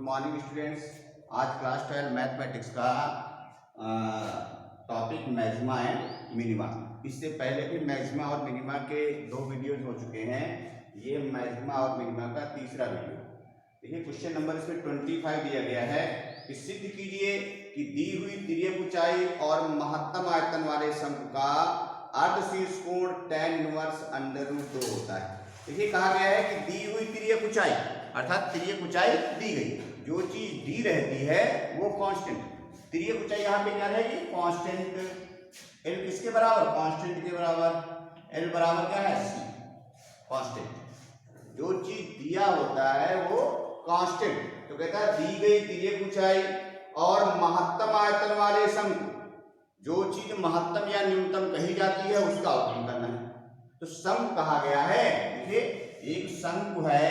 Morning students. आज class 12 mathematics का topic maxima and minima. इससे पहले भी मैक्सिमा और मिनिमा के 2 वीडियोज हो चुके हैं। ये मैक्सिमा और मिनिमा का तीसरा वीडियो। देखिए क्वेश्चन नंबर इसमें 25 दिया गया है कि सिद्ध कीजिए कि दी हुई तिर्यक ऊंचाई और महत्तम आयतन वाले शंकु का अर्धशीर्ष कोण tan इनवर्स √2 होता है। देखिए कहा गया है कि दी हुई तिर्यक ऊंचाई अर्थात तिर्यक ऊंचाई दी गई, जो चीज दी रहती है वो कांस्टेंट। तिर्यक ऊंचाई यहाँ पे क्या रहेगी? कांस्टेंट। एल किसके बराबर? कांस्टेंट के बराबर। एल बराबर क्या है? सी, कांस्टेंट। जो चीज दिया होता है वो कांस्टेंट। तो कहता है दी गई तिर्यक ऊंचाई और महत्तम आयतन वाले शंकु, जो चीज महत्तम या न्यूनतम कही जाती है उसका अवकलन करना है। तो शंकु कहा गया है। देखिए एक शंकु है,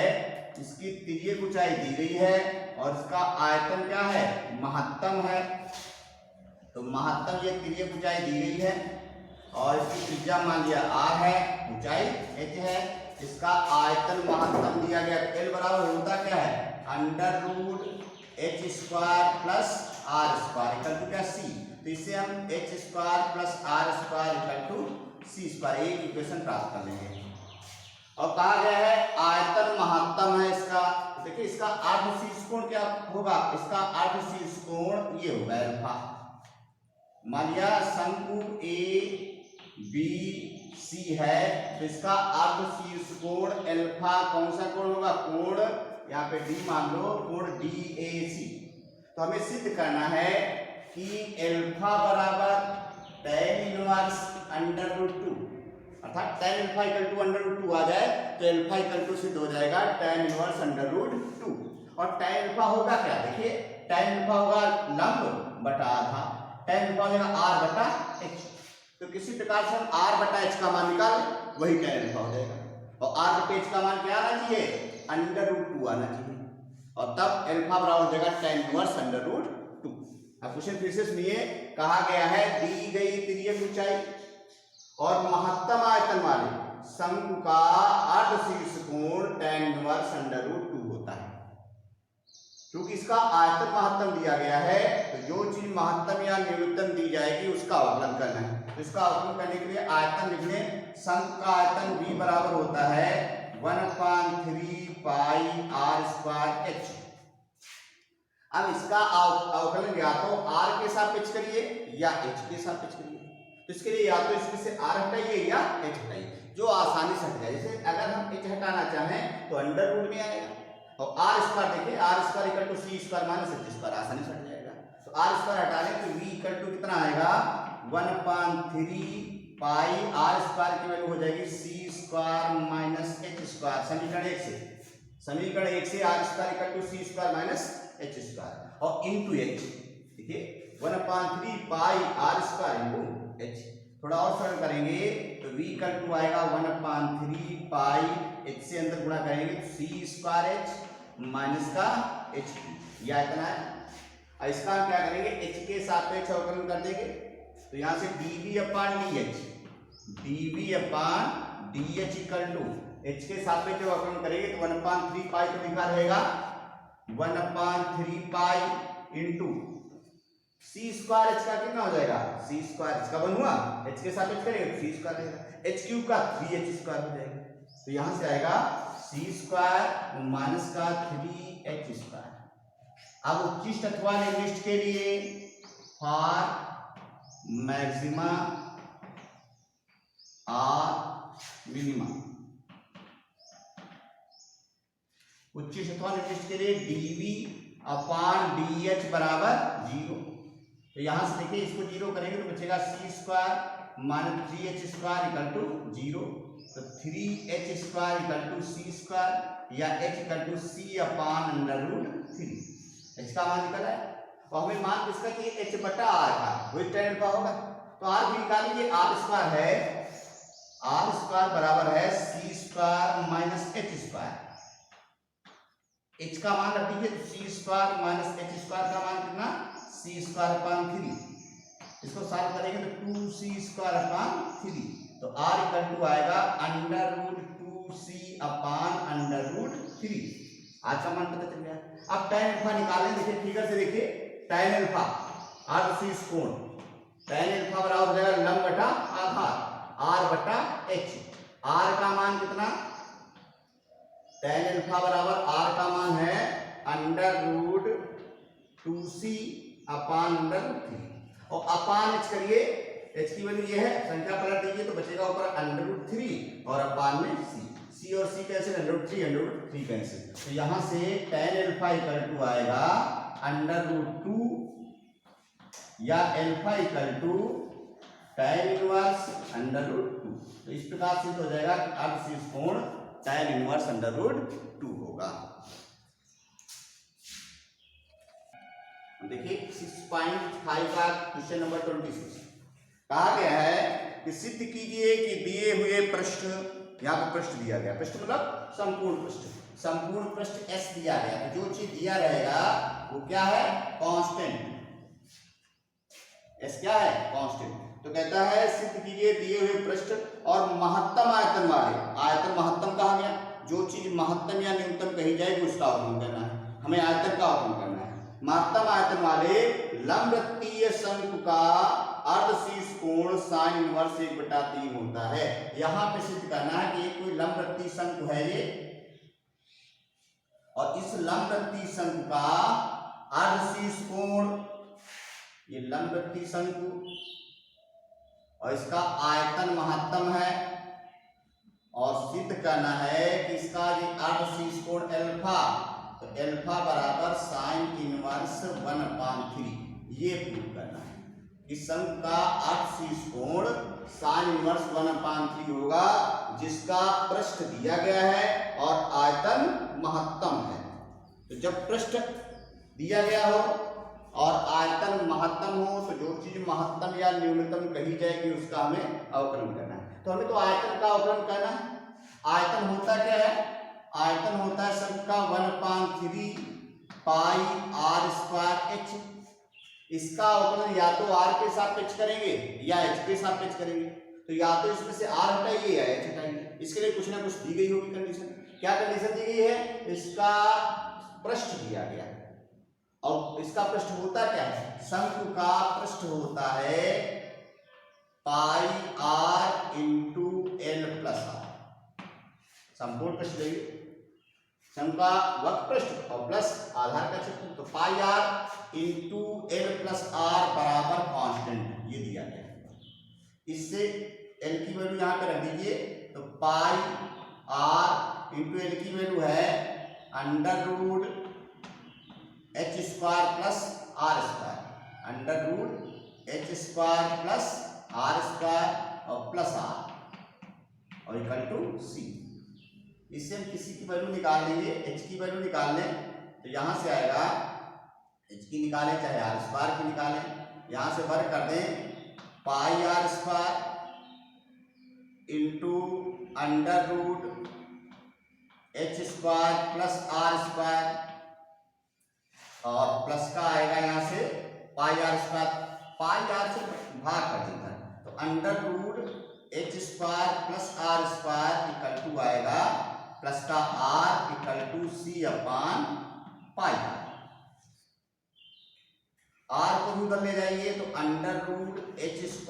इसकी तिर्यक ऊंचाई दी गई है और इसका आयतन क्या है? महत्तम है। तो महत्तम ये तिर्यक ऊंचाई दी गई है और इसकी त्रिज्या मान लिया r है, ऊंचाई h है, इसका आयतन महत्तम दिया गया। L बराबर होता क्या है? √h² plus r² equal to क्या? c। तो इससे हम h² plus r² equal to c², एक इक्वेशन प्राप्त कर लेंगे। और कहा गया है आयतन महत्तम है इसका। देखिए इसका अर्धशीर्ष कोण क्या होगा? इसका अर्धशीर्ष कोण ये होगा अल्फा। मान लिया शंकु ABC है तो इसका अर्धशीर्ष कोण अल्फा कौन सा कोण होगा? कोण यहाँ पे D मान लो, कोण DAC। तो हमें सिद्ध करना है कि अल्फा बराबर tan इनवर्स √2 अर्थात tan अल्फा इक्वल टू √2 आ जाए तो अल्फा इक्वल टू सिद्ध हो जाएगा tan इनवर्स √2। और tan अल्फा होगा क्या? देखिए tan अल्फा होगा लंब बटा आधा, tan अल्फा हो जाएगा r बटा h। तो किसी प्रकार से हम r बटा h का मान निकालें, वही tan अल्फा हो जाएगा। और r बटा h का मान क्या आना चाहिए? √2 आना चाहिए। और तब अल्फा बराबर हो जाएगा tan इनवर्स √2। अब क्वेश्चन फिर से सुनिए। कहा गया है दी गई तिर्यक ऊंचाई और महत्तम आयतन वाले शंकु का अर्धशीर्ष कोण tan इनवर्स √2 होता है। क्योंकि इसका आयतन महत्तम दिया गया है तो जो चीज महत्तम या न्यूनतम दी जाएगी उसका अवकलन करना है। तो इसका अवकलन करने के लिए आयतन लिख लें। शंकु का आयतन V बराबर होता है 1/3 पाई r² h। अब इसका अवकलन या तो r के सापेक्ष करिए या h के सापेक्ष करिए। तो इसके लिए या तो इसमें से r हटाइए या h हटाइए, जो आसानी से हट जाए। जैसे अगर हम h हटाना चाहें तो √2 में आएगा और r², देखिए r² equal to c² minus h², आसानी से हट जाएगा। तो r² हटा लें तो v इक्वल टू कितना आएगा? 1/3 पाई r² की वैल्यू हो जाएगी c² माइनस h²। समीकरण 1 से r² equal to c² minus h² और इंटू h। देखिए 1/3 पाई r² इंटू h। थोड़ा और सरल करेंगे तो v इक्वल टू आएगा 1/3 पाई h से अंदर गुणा करेंगे तो c² माइनस का h। यह इतना है। और इसका क्या करेंगे? h के सापेक्ष अवकलन कर देंगे। तो यहाँ से dv/dh इक्वल टू h के सापेक्ष अवकलन करेंगे तो 1/3 पाई तो लिखा रहेगा 1/3 पाई इंटू c² h का कितना हो जाएगा? c² h का 1 हुआ, h के सापेक्ष करेंगे तो c² रहेगा, h³ का 3h² हो जाएगा। तो यहां से आएगा c² माइनस का 3h²। अब उच्चिष्ट अथवा निविष्ट के लिए फॉर मैक्सिमा और मिनिमा, उच्चिष्ट अथवा निविष्ट के लिए dv/dh बराबर 0। तो यहां से देखिए इसको 0 करेंगे तो बचेगा c² minus 3h² equal to 0। तो 3h² इक्वल टू c² या h equal to c/√3। h का मान निकला है और हमें मान किसका चाहिए? h बटा r का, वही tan अल्फा होगा। तो r भी निकाल लीजिए। r² है, r² बराबर है c² माइनस h²। h का मान रख दीजिए तो c² माइनस h² का मान कितना? c²/3। इसको सॉल्व करेंगे तो 2c²/3। तो r इक्वल टू आएगा √2c/√3। आज का मान पता चल गया। अब tan अल्फा निकालें, देखिए फिगर से देखिए tan अल्फा अर्धशीर्ष कोण, tan अल्फा बराबर हो जाएगा लंब बटा आधार r बटा h। r का मान कितना, tan अल्फा बराबर r का मान है √2c अपान √3 और अपान h करिए, h की वैल्यू ये है, संख्या पलट दीजिए तो बचेगा ऊपर √3 और अपान में c और c कैंसिल, √3 कैंसिल। तो यहां से tan अल्फा इक्वल टू आएगा √2 या alpha equal to tan inverse √2। तो इस प्रकार से हो जाएगा कि अर्धशीर्ष कोण tan इनवर्स √2 होगा। देखिए 6.5 का क्वेश्चन नंबर 26 कहा गया है कि सिद्ध कीजिए कि दिए हुए पृष्ठ, यहाँ पे पृष्ठ दिया गया, पृष्ठ मतलब संपूर्ण पृष्ठ, संपूर्ण पृष्ठ S दिया गया, तो जो चीज दिया रहेगा वो क्या है, कांस्टेंट। S क्या है, कांस्टेंट। तो कहता है सिद्ध कीजिए दिए हुए पृष्ठ और महत्तम आयतन वाले, आयतन महत्तम कहा गया, जो चीज महत्तम या न्यूनतम कही जाएगी उसका अवकलन करना है, हमें आयतन का अवकलन करना है। महत्तम आयतन वाले लंबवृत्तीय शंकु का अर्धशीर्ष कोण sin इनवर्स 1/3 होता है। यहां पे सिद्ध करना है कि ये कोई लंबवृत्तीय शंकु है ये, और इस लंबवृत्तीय शंकु का अर्धशीर्ष कोण, ये लंबवृत्तीय शंकु और इसका आयतन महत्तम है, और सिद्ध करना है कि इसका ये अर्धशीर्ष कोण अल्फा, तो अल्फा बराबर sin इनवर्स 1/3, ये प्रूव करना है। इस शंकु का अर्धशीर्ष कोण sin इनवर्स 1/3 होगा, जिसका पृष्ठ दिया गया है और आयतन महत्तम है। तो जब पृष्ठ दिया गया हो और आयतन महत्तम हो, तो जो चीज महत्तम या न्यूनतम कही जाएगी उसका हमें अवकलन करना है। तो हमें तो आयतन का अवकलन करना है। आयतन होता क्या है, आयतन होता है शंकु का 1/3 पाई r² h। इसका अवकलन या तो r के सापेक्ष करेंगे या h के सापेक्ष करेंगे, तो या तो इसमें से r हटाइए या h हटाइए। इसके लिए कुछ ना कुछ दी गई होगी कंडीशन। क्या कंडीशन दी गई है, इसका पृष्ठ दिया गया है, और इसका पृष्ठ होता क्या है, शंकु का पृष्ठ होता है पाई r into l plus r। संपूर्ण पृष्ठ देखिए, शंकु का वक्र पृष्ठ और प्लस आधार का क्षेत्रफल, तो पाई r into l plus r बराबर कांस्टेंट, ये दिया गया है। इससे l की वैल्यू यहाँ पे रख दीजिए, तो पाई r इंटू l की वैल्यू है √h² plus r², √h² plus r² और प्लस r और इक्वल टू c। इससे हम किसी की वैल्यू निकाल लेंगे, h की वैल्यू निकाल लें, तो यहां से आएगा h की निकालें चाहे r² की निकालें, यहां से वर्ग कर दें पाई r² into √h² plus r² और प्लस का आएगा यहां से पाई r², पाई r से भाग कर देता है, तो √h² plus r² equal to आएगा प्लस का r equal to c upon pi. r को भी उधर ले जाइए, तो √h²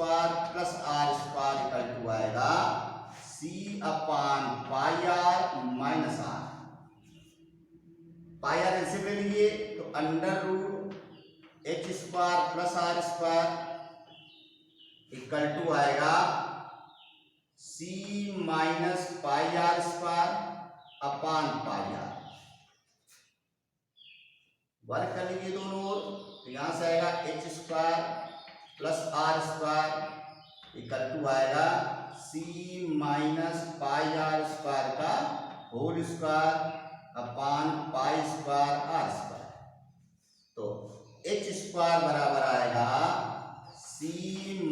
plus r² equal to आएगा c upon pi r minus r। Pi r ऐसे ले लीजिए, तो √h² plus r² equal to आएगा c minus pi r² upon pi r। वर्ग कर लीजिए दोनों ओर, तो यहां से आएगा h² plus r² equal to आएगा c माइनस पाई r² का होल स्क्वायर अपान पाई² r²। तो h² बराबर आएगा c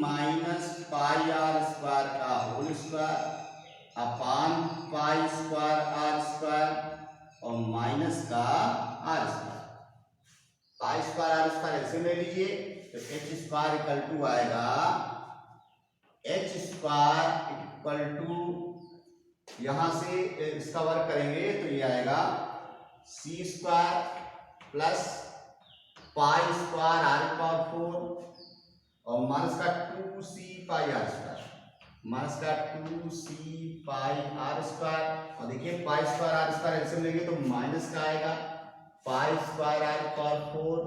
माइनस पाई r² का होल स्क्वायर अपान पाई² r² और माइनस का r²। पाई² r² ऐसे ले लीजिए, तो h² इक्वल टू आएगा h² इक्वल टू, यहां से इसका वर्ग करेंगे तो ये आएगा C square plus pi square R power 4 और माइनस का 2c pi R square, minus का 2c पाई आर स्क्वायर। और देखिए pi square R square LCM लेंगे तो माइनस का आएगा पाई स्क्वायर आर पावर 4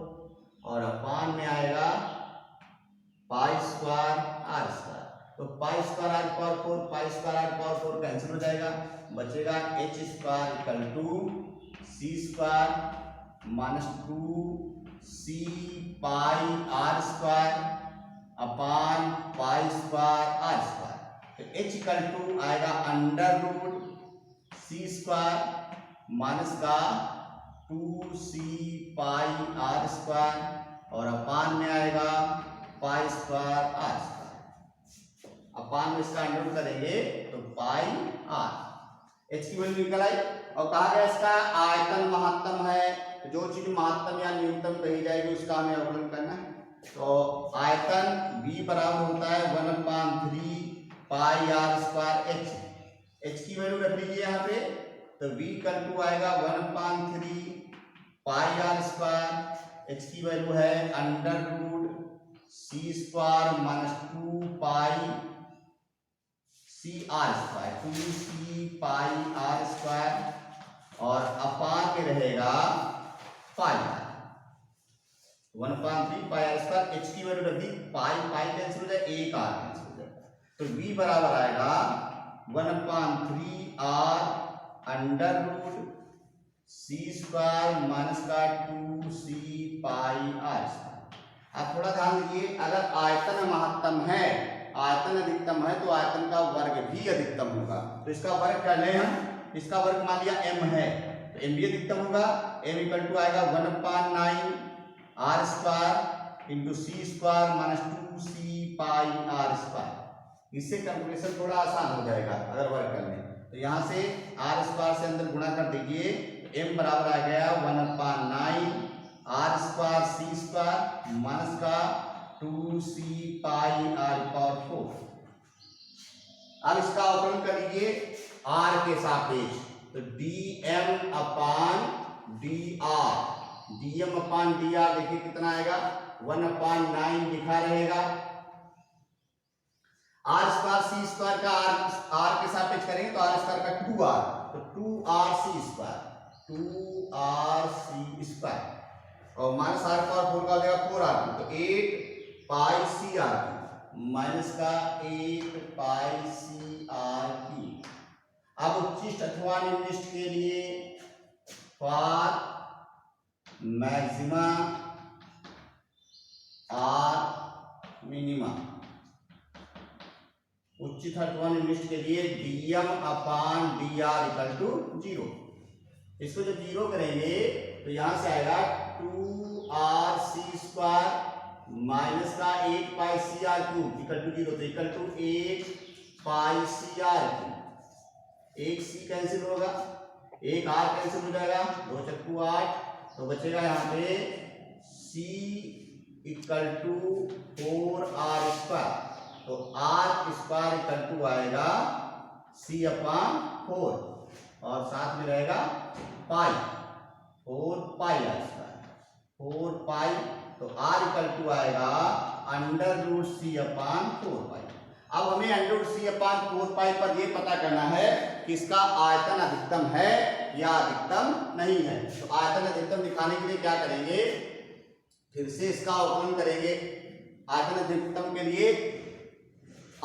और अपान में आएगा पाई स्क्वायर आर स्क्वायर। तो pi square R power 4 pi square R power 4 cancel हो जाएगा, बचेगा H square equal to C square minus 2c pi R square upon pi square R square. तो h equal to आएगा under root C square minus का 2c pi R square और upon में आएगा pi square R square. Upon में इसका under root करेंगे तो पाई आर, h की वैल्यू निकल आई। और कहा गया इसका आयतन महत्तम है, तो जो चीज महत्तम या न्यूनतम कही जाएगी उसका हमें अवकलन करना है। तो आयतन v बराबर होता है 1/3 पाई आर स्क्वायर h की वैल्यू रख लीजिए यहाँ पे, तो v इक्वल टू आएगा 1/3 पाई आर स्क्वायर, h की वैल्यू है under root C square minus 2 pi C R square, 2c pi R square और अपान में रहेगा pi R 1/3 pi R square. h की वैल्यू रख दी, पाई पाई कैंसिल हो जाए, एक आर कैंसिल हो जाएगा, तो v बराबर आएगा 1/3 R under root C square minus का 2c पाई आर स्क्वायर। आप थोड़ा ध्यान दीजिए, अगर आयतन महत्तम है, आयतन अधिकतम है तो आयतन का वर्ग भी अधिकतम होगा। तो इसका वर्ग कर लें हम, इसका वर्ग मान लिया m है तो m भी अधिकतम होगा, m इक्वल टू आएगा 1/9 R square into C square minus 2c pi R square. इससे कैलकुलेशन थोड़ा आसान हो जाएगा अगर वर्ग कर लें। तो यहाँ से आर स्क्वायर से अंदर गुणा कर दीजिए, m बराबर आ गया 1/9 R square C square minus का 2c पाई आर पावर 4। अब इसका अवकलन कर लीजिए r के सापेक्ष, तो dm upon dr, dm upon dr देखिए कितना आएगा 1/9 लिखा रहेगा। आर स्क्वायर सी स्क्वायर का r के सापेक्ष करेंगे तो आर स्क्वायर का 2r, तो 2rc स्क्वायर 2rc स्क्वायर और माइनस आर पावर 4 का हो जाएगा 4r, तो 8 पाई सी आर की माइनस का 8 पाई सी आर की। अब उच्चिष्ट अथवा निम्निष्ट के लिए फॉर मैक्सिमा आर मिनिमा, उच्चिष्ट अथवा निम्निष्ट के लिए dm upon dr equal to 0। इसको जब 0 करेंगे तो यहां से आएगा 2rc स्क्वायर माइनस का 8 pi C R cube equal to 0, तो equal to 8 pi C R cube. एक सी कैंसिल होगा, एक आर कैंसिल हो जाएगा, 2 चक्कू 8, तो बचेगा यहाँ पे सी इक्वल टू 4r स्क्वायर, तो आर स्क्वायर इक्वल टू आएगा सी अपान 4 और साथ में रहेगा पाई 4 पाई आर स्क्वायर 4 पाई, तो r इक्वल टू आएगा अंडर रूट सी अपान 4 पाई। अब हमें under root C upon 4 pi पर यह पता करना है कि इसका आयतन अधिकतम है या अधिकतम नहीं है। तो आयतन अधिकतम दिखाने के लिए क्या करेंगे, फिर से इसका अवकलन करेंगे। आयतन अधिकतम के लिए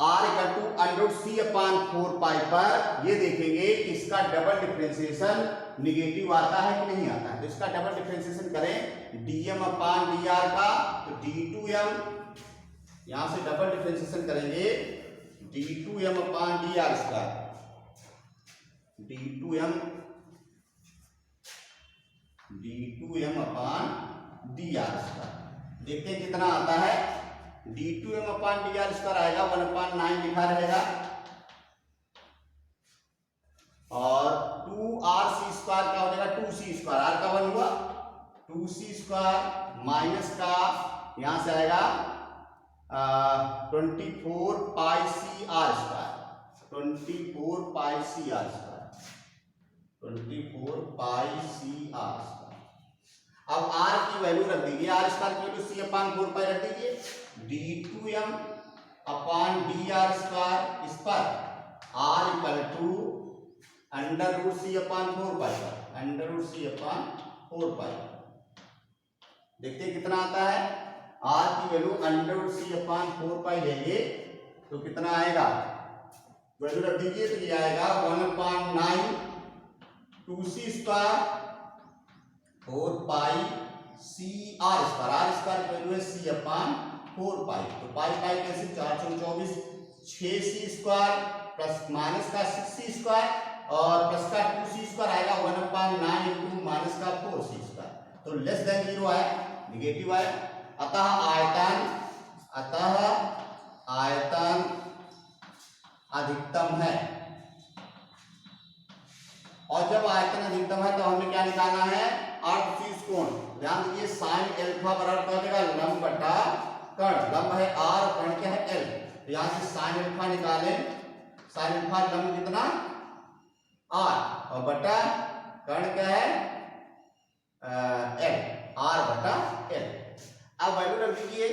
r equal to under root C upon 4 pi पर ये देखेंगे कि इसका डबल डिफरेंशिएशन निगेटिव आता है कि नहीं आता है। तो इसका डबल डिफरेंशिएशन करें dm अपान dr का, तो d2m, यहां से डबल डिफरेंशिएशन करेंगे d2m अपान dr स्क्वायर, d2m अपान dr स्क्वायर। देखते हैं कितना आता है, d2m अपान dr स्क्वायर आएगा 1/9 लिखा रहेगा और 2rc स्क्वायर का हो जाएगा 2c स्क्वायर, r का 1 हुआ 2c स्क्वायर माइनस का यहां से आएगा 24 pi C R square 24 pi C R square 24 pi C R square. अब आर की वैल्यू रख दीजिए, आर स्क्वायर की वैल्यू सी अपान 4 पाई रख दीजिए, d2m upon D R square, इस पर R equal to under root C upon 4 pi, under root C upon 4 pi. देखते हैं कितना आता है। आर की value under root C upon 4 पाई लेंगे तो कितना आएगा, वैल्यू रख दीजिए तो ये आएगा 1/9 2c square 4 pi C R square. R square की वैल्यू है सी अपान 4 पाई, तो पाई पाई कैसे 424 6c स्क्वायर प्लस माइनस का 6c स्क्वायर और प्लस का 2c स्क्वायर आएगा 1/9 इंटू माइनस का 4c स्क्वायर, तो लेस देन 0 आया, निगेटिव आया। अतः आयतन अधिकतम है, और जब आयतन अधिकतम है तो हमें क्या निकालना है, अर्धशीर्ष कोण। ध्यान दीजिए साइन एल्फा बराबर क्या हो जाएगा, लंब बटा कर्ण, लंब है आर और कर्ण क्या है एल, तो यहां से साइन एल्फा निकालें, साइन एल्फा लंब कितना आर और बटा कर्ण क्या है एल, आर बटा एल। अब वैल्यू रख दीजिए,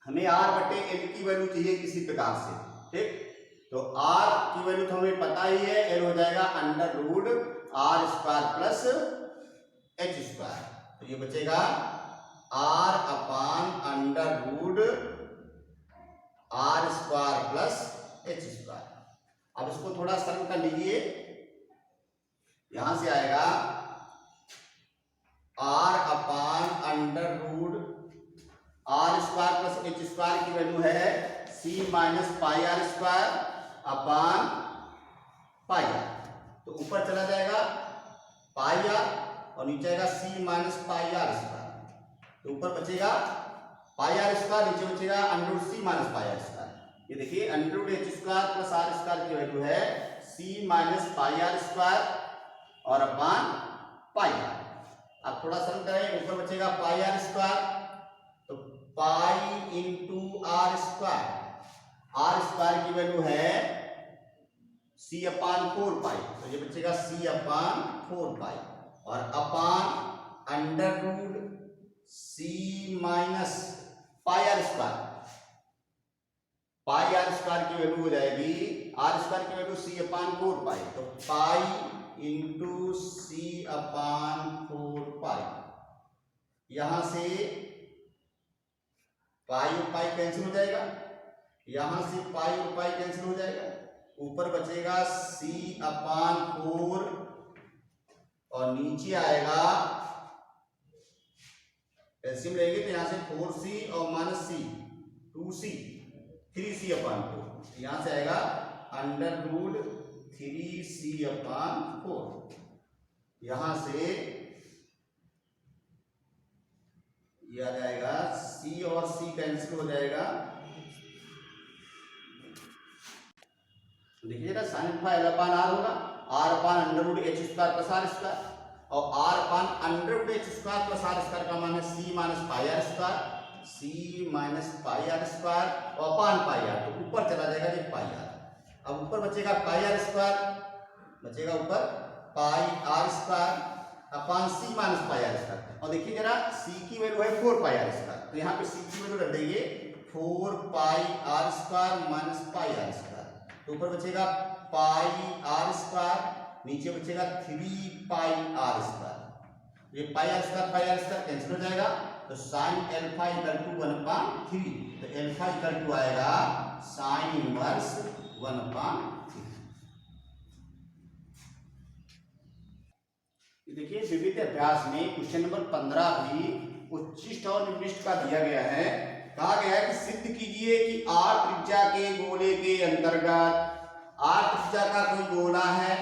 हमें आर बटे एल की वैल्यू चाहिए किसी प्रकार से, ठीक, तो आर की वैल्यू तो हमें पता ही है, एल हो जाएगा under root R square plus H square, तो ये बचेगा R upon under root R square plus H square. अब इसको थोड़ा सरल कर लीजिए, यहां से आएगा R upon under root R square plus H square की वैल्यू है C minus pi R square upon pi R, तो ऊपर चला जाएगा पाई आर और नीचे आएगा C minus pi R square, तो ऊपर बचेगा पाई आर स्क्वायर, नीचे बचेगा under root C minus pi R square. ये देखिए under root H square plus R square की वैल्यू है C minus pi R square और अपान पाई आर। अब थोड़ा सरल करें, ऊपर बचेगा पाई आर स्क्वायर, तो pi into R square, R square की वैल्यू है सी अपान 4 पाई, तो ये बचेगा सी अपान 4 पाई और upon under root C minus pi R square, pi R square की वैल्यू हो जाएगी, आर स्क्वायर की वैल्यू सी अपान 4 पाई, तो पाई इंटू सी अपान 4 पाई, यहां से पाई और पाई कैंसिल हो जाएगा, यहां से पाई और पाई कैंसिल हो जाएगा, ऊपर बचेगा सी अपान 4 और नीचे आएगा एलसीएम लेंगे तो यहां से 4c और माइनस सी 2c 3c अपान 4, यहां से आएगा अंडर रूट 3c अपान 4, यहां से यह आ जाएगा c और c कैंसिल हो जाएगा, देखिए ना sine alpha L upon R होगा, R upon under root H square plus R square, और R upon under root H square plus R square का मान है C minus pi R square, C minus pi R square और upon pi R, तो ऊपर चला जाएगा ये पाई आर। अब ऊपर बचेगा पाई आर स्क्वायर, बचेगा ऊपर pi R square upon C minus pi R square, और देखिए जरा सी की वैल्यू है 4 पाई आर स्क्वायर, तो यहाँ पे सी की वैल्यू रख देंगे 4 pi R square minus pi R square, तो ऊपर बचेगा पाई आर स्क्वायर, नीचे बचेगा 3 पाई आर स्क्वायर, ये पाई आर स्क्वायर कैंसिल हो जाएगा, तो साइन एल्फा इक्वल टू 1/3, तो एल्फा इक्वल टू आएगा साइन इनवर्स 1/3। देखिए विविध अभ्यास में क्वेश्चन नंबर 15 भी उच्चिष्ट और निविष्ट का दिया गया है, कहा गया है कि सिद्ध कीजिए कि आर त्रिज्या के गोले के अंतर्गत, आर त्रिज्या का कोई गोला है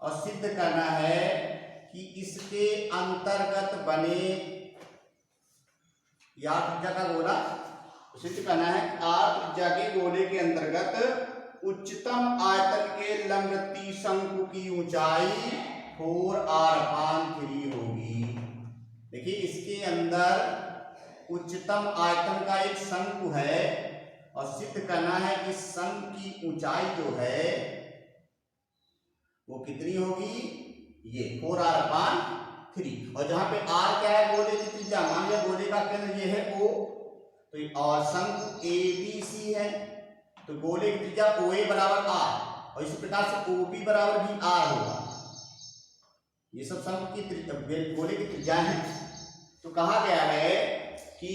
और सिद्ध करना है कि इसके अंतर्गत बने, आर त्रिज्या का गोला सिद्ध करना है कि आर त्रिज्या के गोले के अंतर्गत उच्चतम आयतन के लंब शंकु की ऊंचाई 4r/3 होगी। देखिए इसके अंदर उच्चतम आयतन का एक शंकु है और सिद्ध करना है कि शंकु की ऊंचाई जो है वो कितनी होगी, ये 4r/3। और जहां पे r क्या है, गोले की त्रिज्या, मान लिया गोले का केंद्र ये है O, तो और शंकु ABC है, तो गोले की त्रिज्या OA बराबर r, और इसी प्रकार से OB बराबर भी r होगा। ये सब शंकु की गोले की त्रिज्या है। तो कहा गया है कि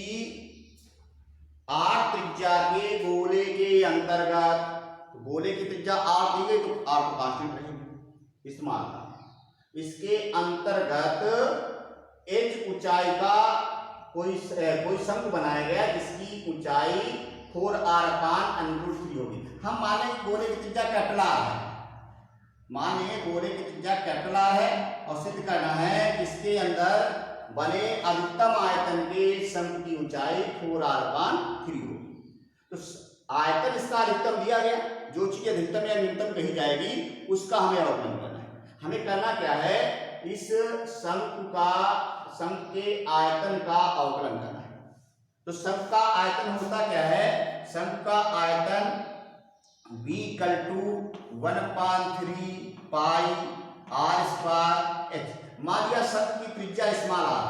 r त्रिज्या के गोले के अंतर्गत, तो गोले की त्रिज्या r दी गई तो r तो कांस्टेंट रहेगी इस्तेमाल का, इसके अंतर्गत h ऊंचाई का कोई शंकु बनाया गया जिसकी ऊंचाई 4r/√3 होगी। हम माने गोले की त्रिज्या कैपिटल R है, माने गोले की त्रिज्या कैपिटल R है, और सिद्ध करना है इसके अंदर बने अधिकतम आयतन के शंकु की ऊंचाई 4r/3 होगी। तो आयतन इसका अधिकतम दिया गया, जो चीज अधिकतम या न्यूनतम कही जाएगी उसका हमें अवकलन करना है। हमें करना क्या है, इस शंकु के आयतन का अवकलन करना है। तो शंकु का आयतन होता क्या है, शंकु का आयतन v = 1/3 पाई r²h। मान लिया शंकु की त्रिज्या स्मॉल r,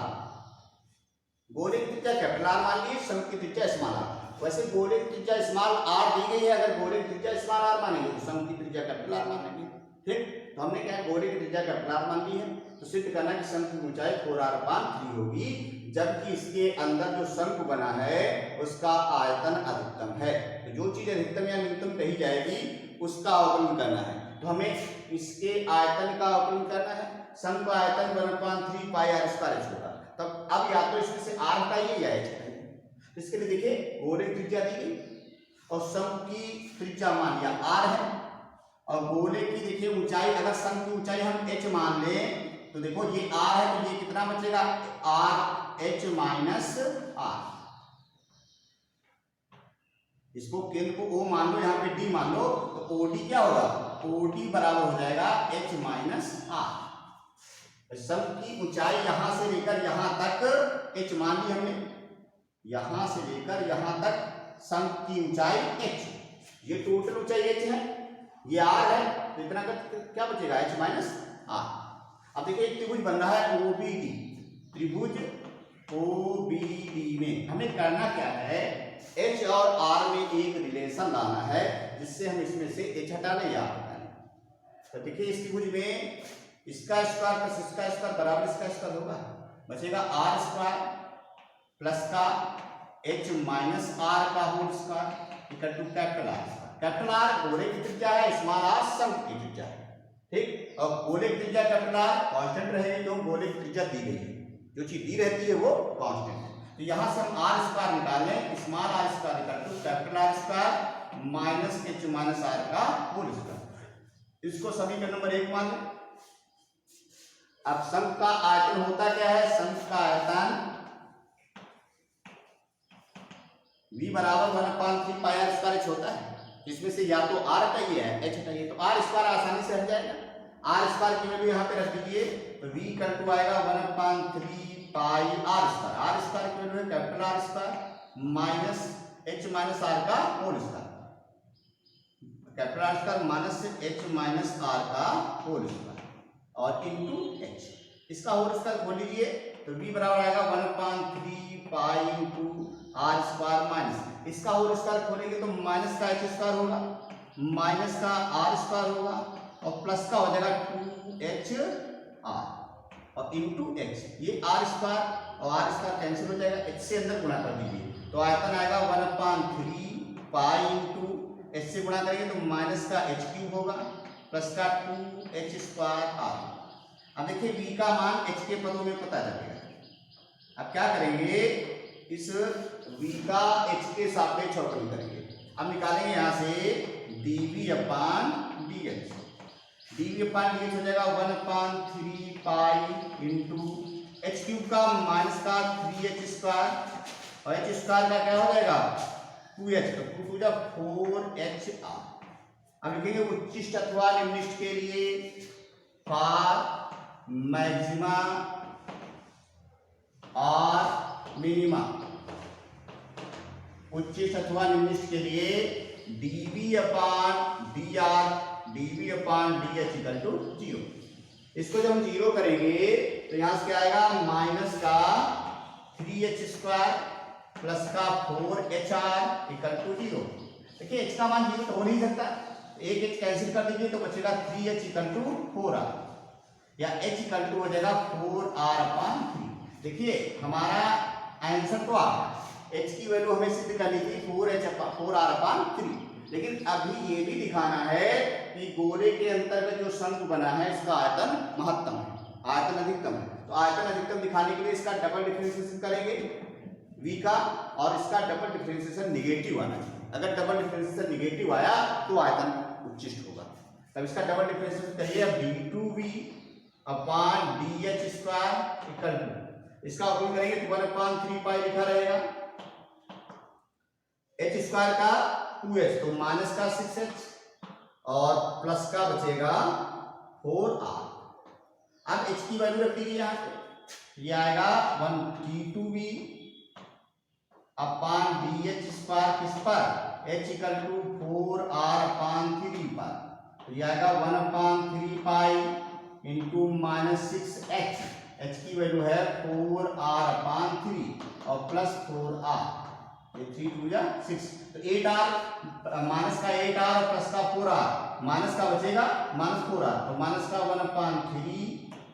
गोले की त्रिज्या कैपिटल R मान ली, शंकु की त्रिज्या स्मॉल r। वैसे गोले की त्रिज्या स्मॉल r दी गई है, अगर गोले की त्रिज्या स्मॉल r मानेंगे तो शंकु की त्रिज्या कैपिटल R मानेंगे। ठीक, तो हमने क्या है, गोले की त्रिज्या कैपिटल R मान ली है, तो सिद्ध करना कि शंकु की ऊंचाई 4r/3 होगी, जबकि इसके अंदर जो शंकु बना है उसका आयतन अधिकतम है। तो जो चीज अधिकतम या न्यूनतम कही जाएगी उसका अवकलन करना है। तो हमें इसके आयतन का अवकलन करना है। शंकु का आयतन 1/3 पाई r² होगा। तब अब या तो इसमें से r हटाइए या h हटाइए। तो इसके लिए देखिए, गोले की त्रिज्या दी गई और शंकु की त्रिज्या मान लिया r है, और गोले की देखिए ऊंचाई, अगर शंकु की ऊंचाई हम h मान लें तो देखो ये r है, तो ये कितना बचेगा, RH - r। इसको केंद्र को O मान लो, यहाँ पे D मान लो, तो OD क्या होगा, OD बराबर हो जाएगा H - r। शंकु की ऊंचाई यहां से लेकर यहां तक h मान ली हमने, यहां से लेकर यहां तक शंकु की ऊंचाई h, ये टोटल ऊंचाई h है, ये r है, तो इतना क्या बचेगा, H - r। अब देखिए एक त्रिभुज बन रहा है OBD, त्रिभुज OBD में हमें करना क्या है, H और R में एक रिलेशन लाना है जिससे हम इसमें से H हटा लें या हटा लें। तो देखिए इस त्रिभुज में इसका स्क्वायर प्लस इसका स्क्वायर बराबर इसका स्क्वायर होगा, बचेगा r² प्लस का H - r का whole square equal to capital R। Capital R गोले की त्रिज्या है, स्मॉल r शंकु की त्रिज्या है। ठीक, और गोले की त्रिज्या कैपिटल R कांस्टेंट रहेगी, तो गोले की त्रिज्या दी गई है, जो चीज दी रहती है वो कांस्टेंट है। तो यहां से हम r² निकालें, small r² equal to capital R² minus H - r का होल स्क्वायर। इसको समीकरण नंबर 1 मान लें। अब शंकु का आयतन होता क्या है, शंकु का आयतन v बराबर 1/3 पाई r² होता है, इसमें से या तो r हटाइए या h हटाइए, तो r² आसानी से हट जाएगा, r² की वैल्यू यहाँ पे रख दीजिए, तो v इक्वल टू आएगा 1/3 पाई r² की वैल्यू है capital R² minus H - r का whole square, capital R² minus H - r का होल स्क्वायर और इनटू h, इसका होल स्क्वायर खोल लीजिए, तो v बराबर आएगा 1/3 पाई इंटू r² माइनस इसका होल स्क्वायर खोलेंगे तो माइनस का h² होगा, माइनस का r² होगा, और प्लस का हो जाएगा 2HR और इंटू h, ये r² और r² कैंसिल हो जाएगा, h से अंदर गुणा कर दीजिए, तो आयतन आएगा 1/3 पाई इंटू h से गुणा करेंगे तो माइनस का h³ होगा प्लस का 2h² r। अब देखिए v का मान h के पदों में पता चलेगा। अब क्या करेंगे, इस v का h के सापेक्ष अवकलन करेंगे। अब निकालेंगे यहाँ से dv/dx, dv/dx हो जाएगा 1/3 पाई इंटू h³ का माइनस का 3h² और h² का क्या हो जाएगा 2h, तो 2 जब 4HR। अब लिखेंगे उच्चिष्ट अथवा निम्निष्ट के लिए फॉर मैक्सिमा और मिनिमा, उच्चिष्ट अथवा निम्निष्ट के लिए dv/dr dv upon dh equal to 0। इसको जब हम 0 करेंगे तो यहाँ से क्या आएगा, माइनस का 3h स्क्वायर प्लस का 4hr इक्वल टू 0। देखिए h का मान 0 तो हो नहीं सकता, एक h कैंसिल कर दीजिए तो बचेगा 3h इक्वल टू 4r, या h इक्वल टू हो जाएगा 4r अपॉन 3। देखिए हमारा आंसर तो आ गया, h की वैल्यू हमें सिद्ध करनी थी 4r अपॉन 3, लेकिन अभी ये भी दिखाना है कि गोले के अंतर्गत जो शंकु बना है इसका आयतन महत्तम है, आयतन अधिकतम है। तो आयतन अधिकतम दिखाने के लिए इसका डबल डिफरेंशिएशन करेंगे v का, और इसका डबल डिफरेंशिएशन निगेटिव आना चाहिए। अगर डबल डिफरेंशिएशन निगेटिव आया तो आयतन उच्चिष्ट होगा। तब इसका डबल डिफरेंशिएशन करिए, b2v upon dh square equal to, इसका उपयोग करेंगे तो 1/3 पाई लिखा रहेगा, h स्क्वायर का 2h तो माइनस का 6h और प्लस का बचेगा 4r। अब h की वैल्यू रख दीजिए यहाँ पे, ये आएगा 1d2v अपॉन dh स्क्वायर किस पर, h equal to 4r upon 3 पर, तो ये आएगा 1/3 pi into minus 6h, h की वैल्यू है 4r अपॉन 3 और प्लस 4r, ये 3 2 जा 6, तो 8r माइनस का 8r और प्लस का 4r, माइनस का बचेगा माइनस 4r, तो माइनस का 1/3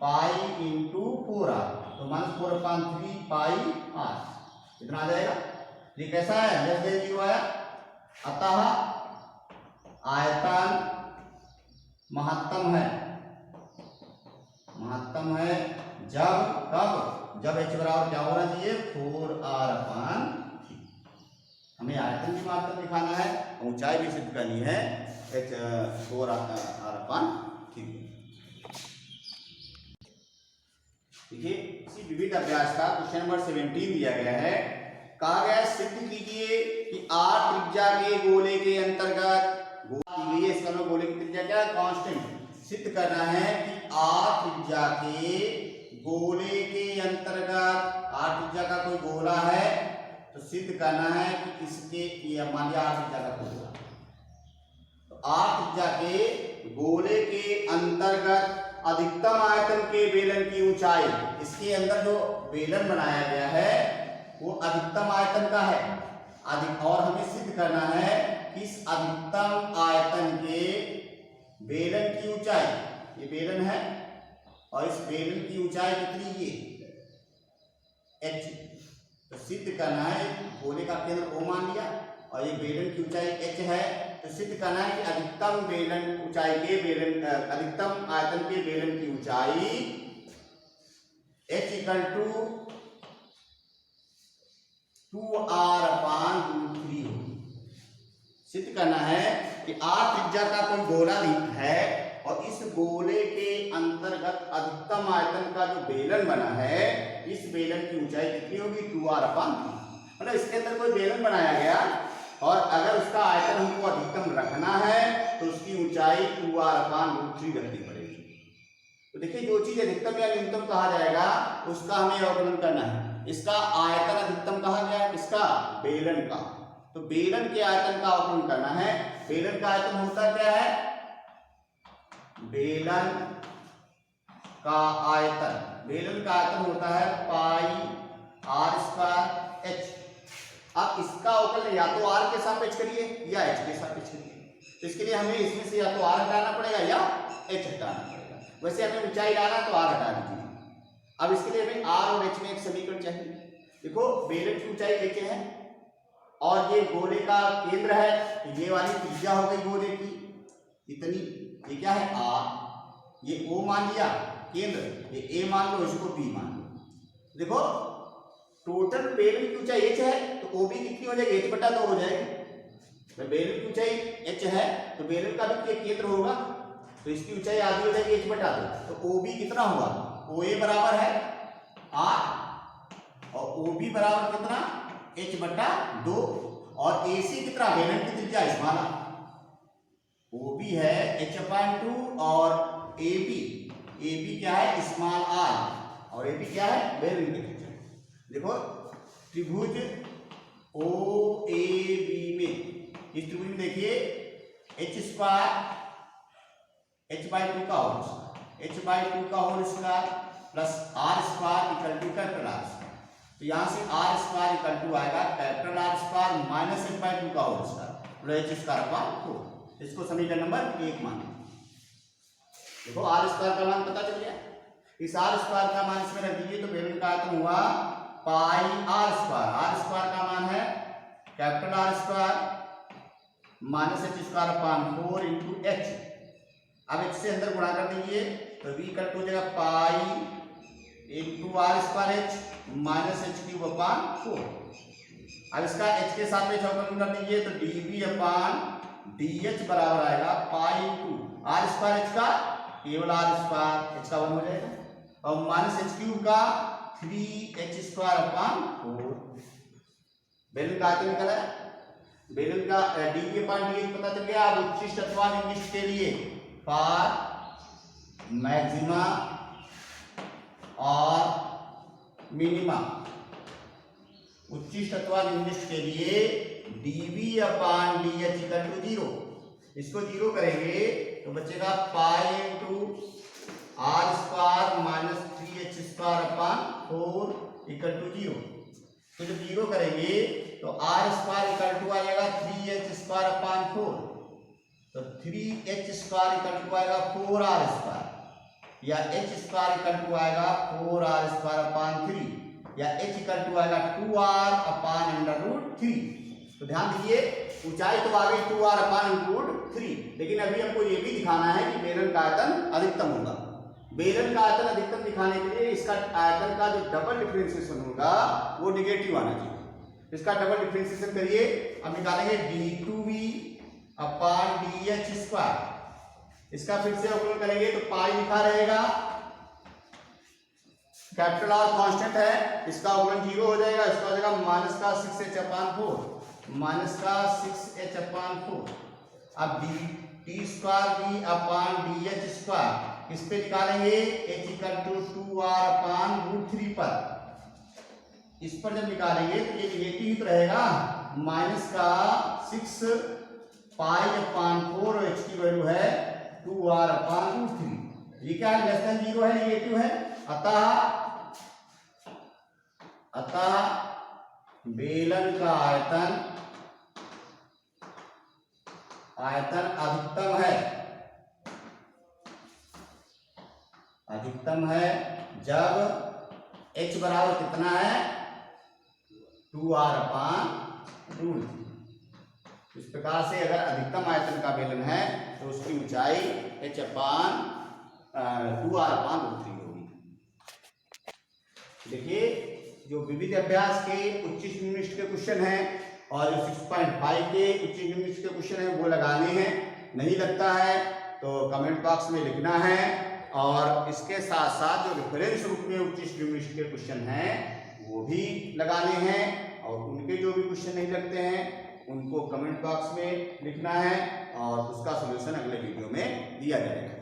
पाई इंटू 4r, तो माइनस 4/3 पाई r, कितना आ जाएगा, ये कैसा है, लेस देन 0 आया। अतः आयतन महत्तम है, महत्तम है जब, कब, जब h बराबर क्या होना चाहिए, 4r अपॉन 3। हमें आयतन की मात्रा दिखाना है, ऊंचाई भी सिद्ध करनी है, 4r अपॉन 3। देखिए इसी विविध अभ्यास का क्वेश्चन नंबर 17 दिया गया है। कहा गया सिद्ध कीजिए कि r त्रिज्या के गोले के अंतर्गत, इसका मतलब गोले की त्रिज्या क्या है, कांस्टेंट। सिद्ध करना है कि r त्रिज्या के गोले के अंतर्गत, r त्रिज्या का कोई गोला है तो सिद्ध करना है कि इसके, ये मान लिया r त्रिज्या का कोई गोला, तो r त्रिज्या के गोले के अंतर्गत अधिकतम आयतन के बेलन की ऊंचाई, इसके अंदर जो बेलन बनाया गया है वो अधिकतम आयतन का है, और हमें सिद्ध करना है कि इस अधिकतम आयतन के बेलन की ऊंचाई, ये बेलन है और इस बेलन की ऊंचाई कितनी, ये h, तो सिद्ध करना है, गोले का केंद्र O मान लिया और ये बेलन की ऊंचाई h है, तो सिद्ध करना है कि अधिकतम बेलन ऊंचाई के बेलन, अधिकतम आयतन के बेलन की ऊंचाई h equal to 2r upon 3 होगी। सिद्ध करना है कि r त्रिज्या का कोई गोला है और इस गोले के अंतर्गत अधिकतम आयतन का जो बेलन बना है, इस बेलन की ऊंचाई कितनी होगी, 2r अपॉन 3। मतलब इसके अंदर कोई बेलन बनाया गया और अगर उसका आयतन हमको अधिकतम रखना है तो उसकी ऊंचाई 2r अपॉन 3 रखनी पड़ेगी। तो देखिए जो चीज अधिकतम या न्यूनतम कहा जाएगा उसका हमें अवकलन करना है। इसका आयतन अधिकतम कहा गया है, किसका, बेलन का, तो बेलन के आयतन का अवकलन करना है। बेलन का आयतन होता क्या है, बेलन का आयतन, बेलन का आयतन होता है पाई r स्क्वायर h। अब इसका अवकलन या तो r के सापेक्ष करिए या h के सापेक्ष करिए, तो इसके लिए हमें इसमें से या तो r हटाना पड़ेगा या h हटाना पड़ेगा। वैसे हमें ऊंचाई लाना तो r हटा दीजिए। अब इसके लिए हमें r और h में एक समीकरण चाहिए। देखो बेलन की ऊंचाई h है और ये गोले का केंद्र है, तो ये वाली त्रिज्या हो गई गोले की इतनी, ये क्या है r, ये O मान लिया केंद्र, ये A मान लो, इसको B मान लो। देखो टोटल बेलन की ऊंचाई h है तो OB कितनी हो जाएगी, h बटा 2 हो जाएगी। तो बेलन की ऊंचाई h है तो बेलन का भी केंद्र होगा, तो इसकी ऊंचाई आधी हो जाएगी h बटा 2, तो OB कितना हुआ, OA बराबर है r और OB बराबर कितना, h बटा 2, और AC कितना, बेलन की त्रिज्या स्मॉल r, OB है h/2 और AB क्या है, स्मॉल r, और AB क्या है, बेलन की त्रिज्या। देखो त्रिभुज OAB में, इस त्रिभुज में देखिए h² h/2 का होल स्क्वायर, h/2 का whole square plus r square equal to capital R square. तो यहाँ से r स्क्वायर इक्वल टू आएगा capital R square minus h/2 का whole square plus h square upon 4। इसको समीकरण नंबर 1 मान देखो, r स्क्वायर का मान पता चल गया। इस r स्क्वायर का मान इसमें रख दीजिए तो बेलन का आयतन हुआ पाई r स्क्वायर। r स्क्वायर का मान है capital R square minus h square upon 4 into h। अब h से अंदर गुणा कर दीजिए तो v इक्वल टू हो जाएगा पाई into r square h minus h cube upon 4। अब इसका h के साथ में अवकलन कर दीजिए तो dv अपॉन dh बराबर आएगा पाई इंटू r स्क्वायर h का केवल r स्क्वायर h का 1 हो जाएगा और माइनस h क्यूब का 3h स्क्वायर अपॉन 4। बेलन का आयतन निकला है। बेलन का dv अपॉन dh पता चल गया। अब उच्चिष्ट अथवा निम्निष्ट के लिए फॉर मैक्सिमा और मिनिमा, उच्चिष्ट अथवा निम्निष्ट के लिए dv upon dh equal to 0। इसको 0 करेंगे तो बचेगा pi into r square minus 3h square upon 4 equal to 0। तो जब 0 करेंगे तो r स्क्वायर इक्वल टू आ जाएगा 3h स्क्वायर अपॉन 4। तो 3h स्क्वायर इक्वल टू आएगा 4r स्क्वायर या h स्क्वायर इक्वल टू आएगा 4r स्क्वायर अपॉन 3 या h इक्वल टू आएगा 2r अपॉन √3। तो ध्यान दीजिए ऊंचाई तो आ गई 2r अपॉन √3, लेकिन अभी हमको ये भी दिखाना है कि बेलन का आयतन अधिकतम होगा। बेलन का आयतन अधिकतम दिखाने के लिए इसका आयतन का जो डबल डिफरेंशिएशन होगा वो निगेटिव आना चाहिए। इसका डबल डिफरेंशिएशन करिए। अब निकालेंगे d2v अपॉन dh स्क्वायर। इसका फिर से अवकलन करेंगे तो पाई लिखा रहेगा, कैपिटल R कांस्टेंट है, इसका अवकलन 0 हो जाएगा। इसका हो जाएगा माइनस का 6h अपॉन 4, माइनस का 6h अपॉन 4। अब d square v upon dh square इस पे निकालेंगे h equal to 2r upon √3 पर। इस पर जब निकालेंगे तो ये निगेटिव ही तो रहेगा, माइनस का 6 पाई अपॉन 4 और h की वैल्यू है 2r अपॉन √3। ये क्या है, लेस देन 0 है, निगेटिव है। अतः बेलन का आयतन अधिकतम है जब h बराबर कितना है 2r अपॉन √3। इस प्रकार से अगर अधिकतम आयतन का बेलन है तो उसकी ऊंचाई h अपॉन 2r अपॉन √3 होगी। देखिए जो विविध अभ्यास के उच्चिष्ट निम्निष्ट के क्वेश्चन हैं और जो 6.5 के उच्चिष्ट निम्निष्ट के क्वेश्चन हैं वो लगाने हैं। नहीं लगता है तो कमेंट बॉक्स में लिखना है और इसके साथ साथ जो रेफरेंस रूप में उच्चिष्ट निम्निष्ट के क्वेश्चन हैं वो भी लगाने हैं और उनके जो भी क्वेश्चन नहीं लगते हैं उनको कमेंट बॉक्स में लिखना है और उसका सॉल्यूशन अगले वीडियो में दिया जाएगा।